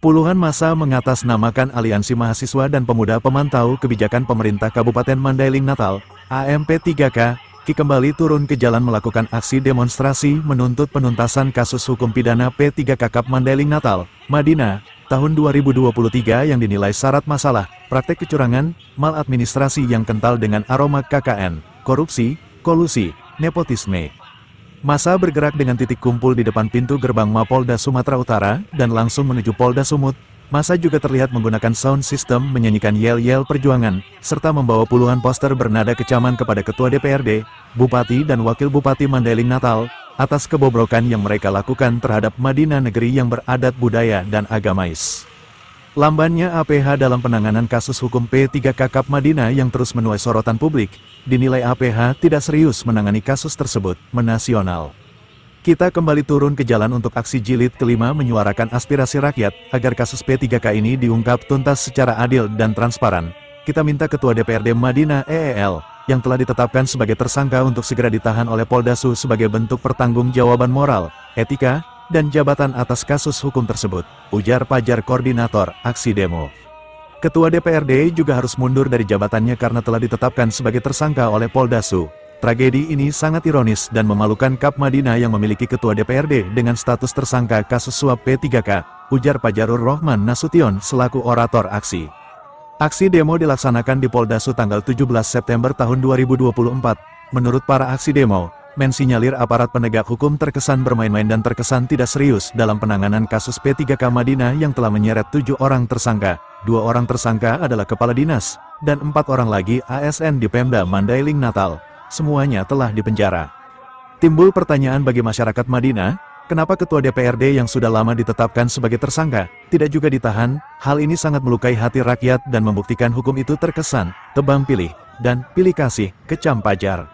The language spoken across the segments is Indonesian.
Puluhan massa mengatasnamakan Aliansi Mahasiswa dan Pemuda Pemantau Kebijakan Pemerintah Kabupaten Mandailing Natal, AMP3K, kembali turun ke jalan melakukan aksi demonstrasi menuntut penuntasan kasus hukum pidana P3K Kap Mandailing Natal, Madinah, tahun 2023 yang dinilai syarat masalah, praktek kecurangan, maladministrasi yang kental dengan aroma KKN, korupsi, kolusi, nepotisme. Massa bergerak dengan titik kumpul di depan pintu gerbang Mapolda Sumatera Utara dan langsung menuju Polda Sumut. Massa juga terlihat menggunakan sound system menyanyikan yel-yel perjuangan, serta membawa puluhan poster bernada kecaman kepada Ketua DPRD, Bupati dan Wakil Bupati Mandailing Natal, atas kebobrokan yang mereka lakukan terhadap Madinah negeri yang beradat budaya dan agamais. Lambannya APH dalam penanganan kasus hukum P3K Kap Madinah yang terus menuai sorotan publik, dinilai APH tidak serius menangani kasus tersebut, menasional. Kita kembali turun ke jalan untuk aksi jilid kelima menyuarakan aspirasi rakyat, agar kasus P3K ini diungkap tuntas secara adil dan transparan. Kita minta Ketua DPRD Madinah EEL, yang telah ditetapkan sebagai tersangka untuk segera ditahan oleh Poldasu sebagai bentuk pertanggungjawaban moral, etika, dan jabatan atas kasus hukum tersebut, ujar Pajar koordinator aksi demo. Ketua DPRD juga harus mundur dari jabatannya karena telah ditetapkan sebagai tersangka oleh Poldasu. Tragedi ini sangat ironis dan memalukan Kap Madinah yang memiliki Ketua DPRD dengan status tersangka kasus suap P3K, ujar Pajarur Rohman Nasution selaku orator aksi. Aksi demo dilaksanakan di Poldasu tanggal 17 September tahun 2024. Menurut para aksi demo, mensinyalir aparat penegak hukum terkesan bermain-main dan terkesan tidak serius dalam penanganan kasus P3K Madinah yang telah menyeret 7 orang tersangka. 2 orang tersangka adalah kepala dinas, dan 4 orang lagi ASN di Pemda Mandailing Natal. Semuanya telah dipenjara. Timbul pertanyaan bagi masyarakat Madinah, kenapa Ketua DPRD yang sudah lama ditetapkan sebagai tersangka, tidak juga ditahan? Hal ini sangat melukai hati rakyat dan membuktikan hukum itu terkesan, tebang pilih, dan pilih kasih, kecam Pajar.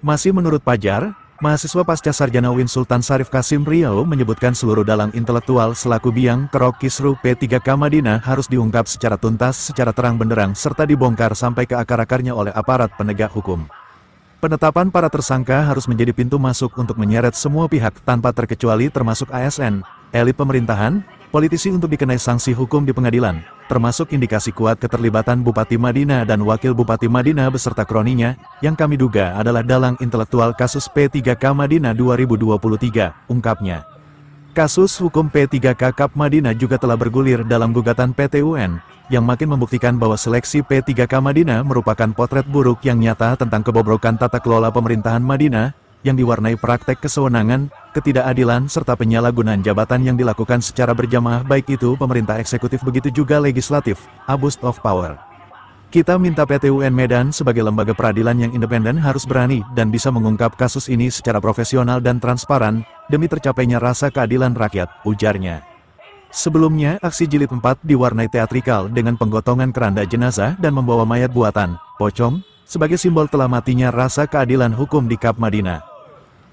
Masih menurut Pajar, mahasiswa pasca sarjana UIN Sultan Syarif Kasim Riau menyebutkan seluruh dalang intelektual selaku biang kerok kisruh P3K Madinah harus diungkap secara tuntas, secara terang benderang, serta dibongkar sampai ke akar-akarnya oleh aparat penegak hukum. Penetapan para tersangka harus menjadi pintu masuk untuk menyeret semua pihak tanpa terkecuali termasuk ASN, elit pemerintahan, politisi untuk dikenai sanksi hukum di pengadilan, termasuk indikasi kuat keterlibatan Bupati Madinah dan Wakil Bupati Madinah beserta kroninya, yang kami duga adalah dalang intelektual kasus P3K Madinah 2023, ungkapnya. Kasus hukum P3K Kap Madinah juga telah bergulir dalam gugatan PT UN, yang makin membuktikan bahwa seleksi P3K Madinah merupakan potret buruk yang nyata tentang kebobrokan tata kelola pemerintahan Madinah, yang diwarnai praktek kesewenangan, ketidakadilan, serta penyalahgunaan jabatan yang dilakukan secara berjamaah baik itu pemerintah eksekutif begitu juga legislatif, abuse of power. Kita minta PT UN Medan sebagai lembaga peradilan yang independen harus berani dan bisa mengungkap kasus ini secara profesional dan transparan, demi tercapainya rasa keadilan rakyat, ujarnya. Sebelumnya, aksi jilid 4 diwarnai teatrikal dengan penggotongan keranda jenazah dan membawa mayat buatan, pocong, sebagai simbol telah matinya rasa keadilan hukum di Kap Madinah.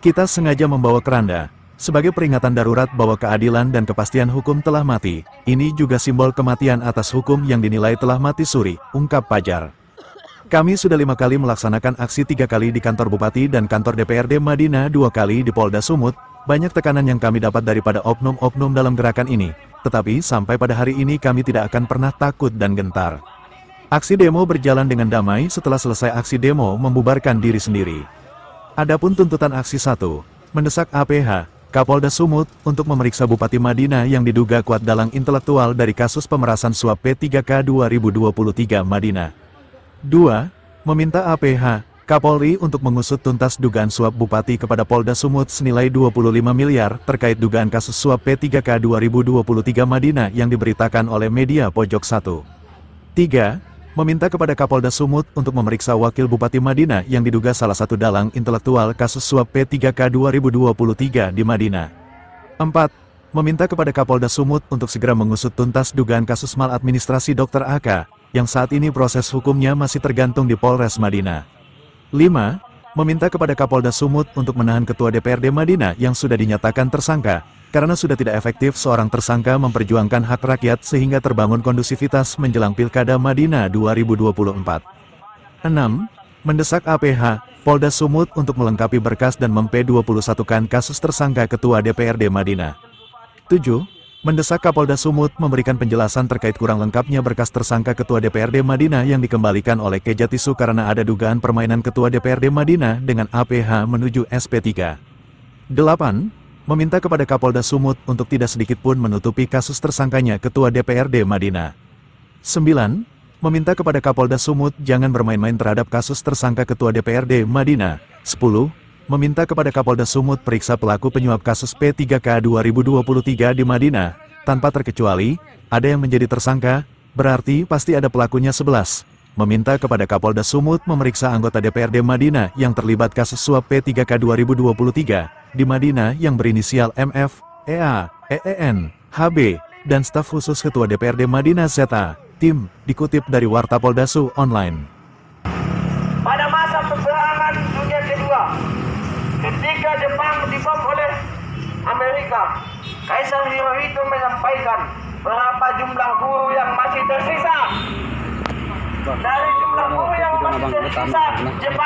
Kita sengaja membawa keranda, sebagai peringatan darurat bahwa keadilan dan kepastian hukum telah mati. Ini juga simbol kematian atas hukum yang dinilai telah mati suri, ungkap Pajar. Kami sudah 5 kali melaksanakan aksi 3 kali di kantor Bupati dan kantor DPRD Madinah 2 kali di Polda Sumut. Banyak tekanan yang kami dapat daripada oknum-oknum dalam gerakan ini, tetapi sampai pada hari ini kami tidak akan pernah takut dan gentar. Aksi demo berjalan dengan damai setelah selesai aksi demo membubarkan diri sendiri. Adapun tuntutan aksi 1, mendesak APH, Kapolda Sumut, untuk memeriksa Bupati Madinah yang diduga kuat dalang intelektual dari kasus pemerasan suap P3K 2023 Madinah. 2. Meminta APH, Kapolri untuk mengusut tuntas dugaan suap Bupati kepada Polda Sumut senilai 25 miliar terkait dugaan kasus suap P3K 2023 Madinah yang diberitakan oleh media Pojok 1. 3. Meminta kepada Kapolda Sumut untuk memeriksa Wakil Bupati Madinah yang diduga salah satu dalang intelektual kasus suap P3K 2023 di Madinah. 4. Meminta kepada Kapolda Sumut untuk segera mengusut tuntas dugaan kasus maladministrasi Dr. AK, yang saat ini proses hukumnya masih tergantung di Polres Madinah. 5. Meminta kepada Kapolda Sumut untuk menahan Ketua DPRD Madinah yang sudah dinyatakan tersangka, karena sudah tidak efektif seorang tersangka memperjuangkan hak rakyat sehingga terbangun kondusivitas menjelang Pilkada Madinah 2024. 6. Mendesak APH, Polda Sumut untuk melengkapi berkas dan memp21kan kasus tersangka Ketua DPRD Madinah. 7. mendesak Kapolda Sumut memberikan penjelasan terkait kurang lengkapnya berkas tersangka Ketua DPRD Madinah yang dikembalikan oleh Kejatisu karena ada dugaan permainan Ketua DPRD Madinah dengan APH menuju SP3. 8. Meminta kepada Kapolda Sumut untuk tidak sedikit pun menutupi kasus tersangkanya Ketua DPRD Madinah. 9. Meminta kepada Kapolda Sumut jangan bermain-main terhadap kasus tersangka Ketua DPRD Madinah. 10. Meminta kepada Kapolda Sumut periksa pelaku penyuap kasus P3K 2023 di Madinah, tanpa terkecuali, ada yang menjadi tersangka, berarti pasti ada pelakunya 11. Meminta kepada Kapolda Sumut memeriksa anggota DPRD Madinah yang terlibat kasus suap P3K 2023 di Madinah yang berinisial MF, EA, EEN, HB, dan staf khusus Ketua DPRD Madinah ZA. Tim, dikutip dari Warta Poldasu Online. Pada masa peperangan dunia kedua, ketika Jepang dibom oleh Amerika, Kaisar Hirohito menyampaikan berapa jumlah guru yang masih tersisa. Dari jumlah guru yang masih tersisa, Jepang